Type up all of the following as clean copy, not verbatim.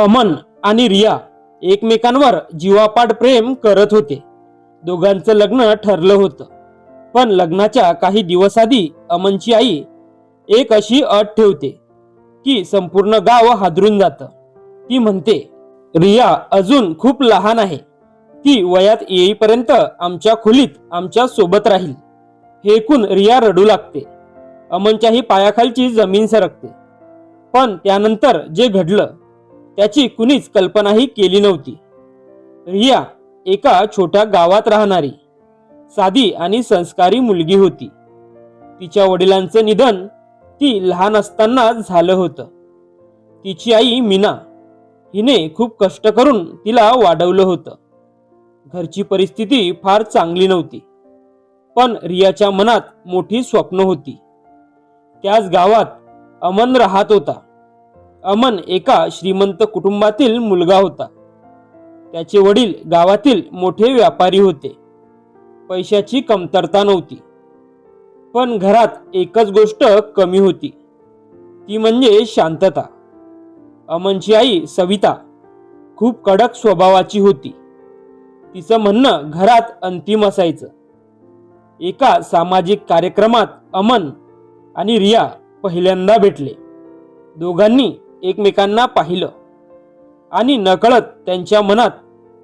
अमन आणि रिया एकमेकांवर जीवापाड प्रेम करत होते. दोघांचं लग्न ठरलं होतं. पण लग्नाच्या काही दिवस आधी अमनची आई एक अशी अट ठेवते की संपूर्ण गाव हादरून जातं. ती म्हणते, रिया अजून खूप लहान आहे. ती वयात येईपर्यंत आमच्या खोलीत आमच्या सोबत राहील. हे ऐकून रिया रडू लागते. अमनच्याही पायाखालची जमीन सरकते. पण त्यानंतर जे घडलं त्याची कुणीच कल्पनाही केली नव्हती. रिया एका छोट्या गावात राहणारी साधी आणि संस्कारी मुलगी होती. तिच्या वडिलांचं निधन ती लहान असताना झालं होतं. तिची आई मीना हिने खूप कष्ट करून तिला वाढवलं होतं. घरची परिस्थिती फार चांगली नव्हती. पण रियाच्या मनात मोठी स्वप्न होती. त्याच गावात अमन राहत होता. अमन एका श्रीमंत कुटुंबातील मुलगा होता. त्याचे वडील गावातील मोठे व्यापारी होते. पैशाची कमतरता नव्हती. पण घरात एकच गोष्ट कमी होती, ती म्हणजे शांतता. अमनची आई सविता खूप कडक स्वभावाची होती. तिचं म्हणणं घरात अंतिम असायचं. एका सामाजिक कार्यक्रमात अमन आणि रिया पहिल्यांदा भेटले. दोघांनी एकमेकांना पाहिलं आणि नकळत त्यांच्या मनात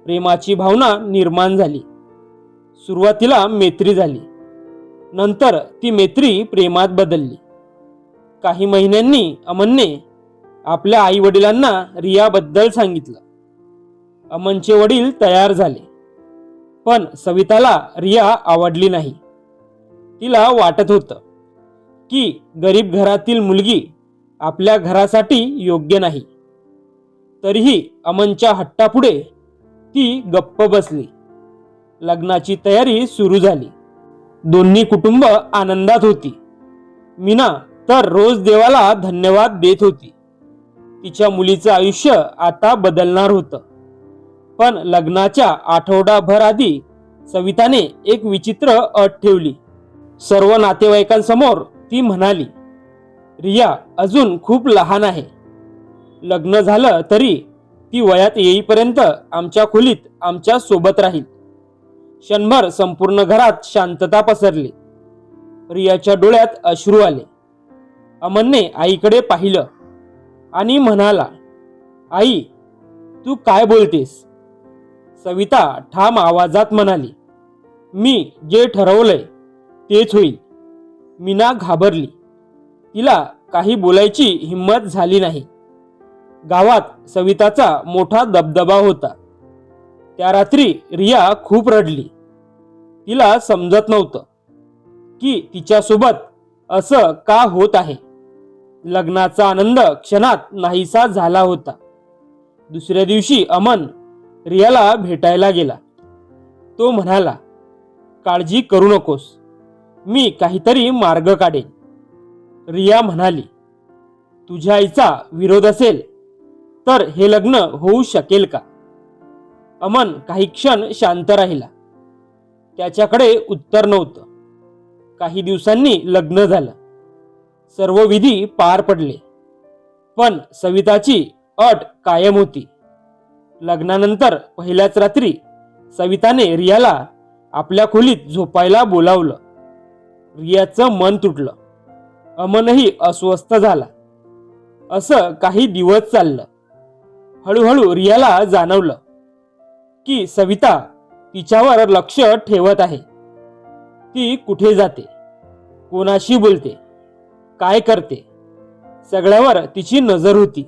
प्रेमाची भावना निर्माण झाली. सुरुवातीला मैत्री झाली. नंतर ती मैत्री प्रेमात बदलली. काही महिन्यांनी अमनने आपल्या आई वडिलांना रियाबद्दल सांगितलं. अमनचे वडील तयार झाले. पण सविताला रिया आवडली नाही. तिला वाटत होतं की गरीब घरातील मुलगी आपल्या घरासाठी योग्य नाही. तरीही अमनच्या हट्टापुढे ती गप्प बसली. लग्नाची तयारी सुरू झाली. दोन्ही कुटुंब आनंदात होती. मीना तर रोज देवाला धन्यवाद देत होती. तिच्या मुलीचं आयुष्य आता बदलणार होतं. पण लग्नाच्या आठवडाभर आधी सविताने एक विचित्र अट ठेवली. सर्व नातेवाईकांसमोर ती म्हणाली, रिया अजून खूप लहान आहे. लग्न झालं तरी ती वयात येईपर्यंत आमच्या खोलीत आमच्या सोबत राहील. क्षणभर संपूर्ण घरात शांतता पसरली. रियाच्या डोळ्यात अश्रू आले. अमनने आईकडे पाहिलं आणि म्हणाला, आई तू काय बोलतेस? सविता ठाम आवाजात म्हणाली, मी जे ठरवलंय तेच होईल. मीना घाबरली. तिला काही बोलायची हिंमत झाली नाही. गावात सविताचा मोठा दबदबा होता. त्या रात्री रिया खूप रडली. तिला समजत नव्हतं की तिच्यासोबत असं का होत आहे. लग्नाचा आनंद क्षणात नाहीसा झाला होता. दुसऱ्या दिवशी अमन रियाला भेटायला गेला. तो म्हणाला, काळजी करू नकोस, मी काहीतरी मार्ग काढेन. रिया म्हणाली, तुझ्या आईचा विरोध असेल तर हे लग्न होऊ शकेल का? अमन काही क्षण शांत राहिला. त्याच्याकडे उत्तर नव्हतं. काही दिवसांनी लग्न झालं. सर्व विधी पार पडले. पण सविताची अट कायम होती. लग्नानंतर पहिल्याच रात्री सविताने रियाला आपल्या खोलीत झोपायला बोलावलं. रियाचं मन तुटलं. अमनही अस्वस्थ झाला. असं काही दिवस चाललं. हळूहळू रियाला जाणवलं की सविता तिच्यावर लक्ष ठेवत आहे. ती कुठे जाते, कोणाशी बोलते, काय करते, सगळ्यावर तिची नजर होती.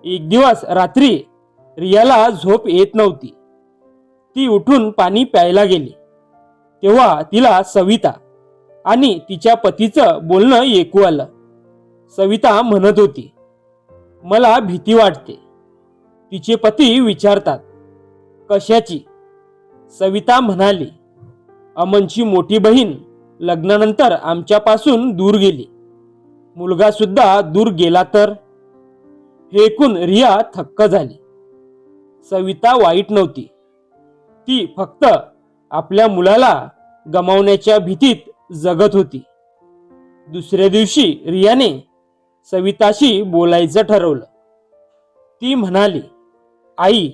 एक दिवस रात्री रियाला झोप येत नव्हती. ती उठून पाणी प्यायला गेली. तेव्हा तिला सविता आणि तिच्या पतीचं बोलणं ऐकू आलं. सविता म्हणत होती, मला भीती वाटते. तिचे पती विचारतात, कशाची? सविता म्हणाली, अमनची मोठी बहीण लग्नानंतर आमच्यापासून दूर गेली. मुलगा सुद्धा दूर गेला तर? हे ऐकून रिया थक्क झाली. सविता वाईट नव्हती. ती फक्त आपल्या मुलाला गमावण्याच्या भीतीत जगत होती. दुसऱ्या दिवशी रियाने सविताशी बोलायचं ठरवलं. ती म्हणाली, आई,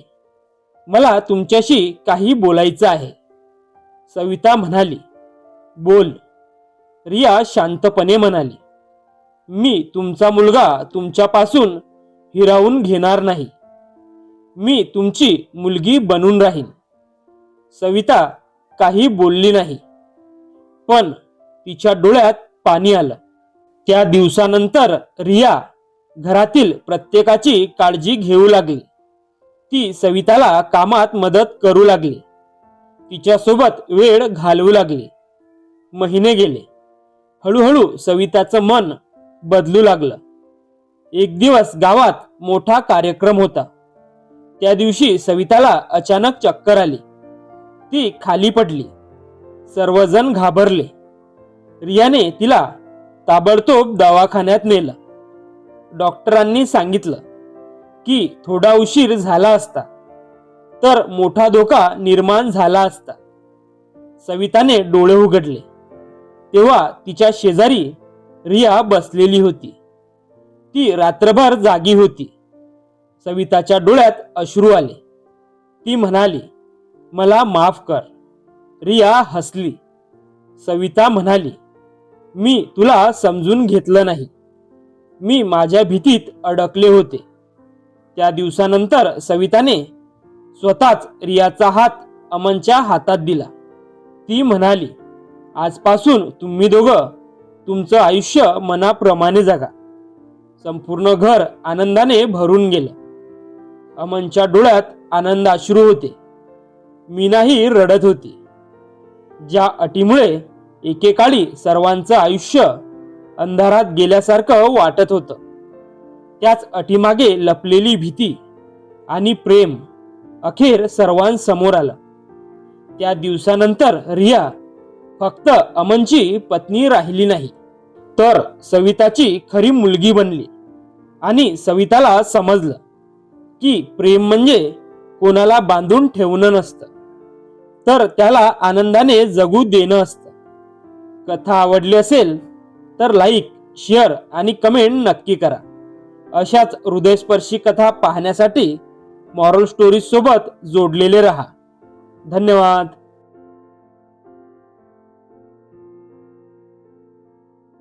मला तुमच्याशी काही बोलायचं आहे. सविता म्हणाली, बोल. रिया शांतपणे म्हणाली, मी तुमचा मुलगा तुमच्यापासून हिरावून घेणार नाही. मी तुमची मुलगी बनून राहीन. सविता काही बोलली नाही, पण तिच्या डोळ्यात पाणी आलं. त्या दिवसानंतर रिया घरातील प्रत्येकाची काळजी घेऊ लागली. ती सविताला कामात मदत करू लागली. तिच्यासोबत वेळ घालवू लागली. महिने गेले. हळूहळू सविताचं मन बदलू लागलं. एक दिवस गावात मोठा कार्यक्रम होता. त्या दिवशी सविताला अचानक चक्कर आली. ती खाली पडली. सर्वजण घाबरले. रियाने तिला ताबडतोब दवाखान्यात नेलं. डॉक्टरांनी सांगितलं की थोडा उशीर झाला असता तर मोठा धोका निर्माण झाला असता. सविताने डोळे उघडले तेव्हा तिच्या शेजारी रिया बसलेली होती. ती रात्रभर जागी होती. सविताच्या डोळ्यात अश्रू आले. ती म्हणाली, मला माफ कर. रिया हसली. सविता म्हणाली, मी तुला समजून घेतलं नाही. मी माझ्या भीतीत अडकले होते. त्या दिवसानंतर सविताने स्वतःच रियाचा हात अमनच्या हातात दिला. ती म्हणाली, आजपासून तुम्ही दोघं तुमचं आयुष्य मनाप्रमाणे जगा. संपूर्ण घर आनंदाने भरून गेलं. अमनच्या डोळ्यात आनंद अश्रू होते. मीनाही रडत होती. ज्या अटीमुळे एकेकाळी सर्वांचं आयुष्य अंधारात गेल्यासारखं वाटत होतं, त्याच अटीमागे लपलेली भीती आणि प्रेम अखेर सर्वांसमोर आलं. त्या दिवसानंतर रिया फक्त अमनची पत्नी राहिली नाही, तर सविताची खरी मुलगी बनली. आणि सविताला समजलं की प्रेम म्हणजे कोणाला बांधून ठेवणं नसतं, तर त्याला आनंदाने जगू देणं असतं. कथा आवडली असेल तर लाईक, शेअर आणि कमेंट नक्की करा. अशाच हृदयस्पर्शी कथा पाहण्यासाठी मॉरल स्टोरीज सोबत जोडलेले रहा. धन्यवाद.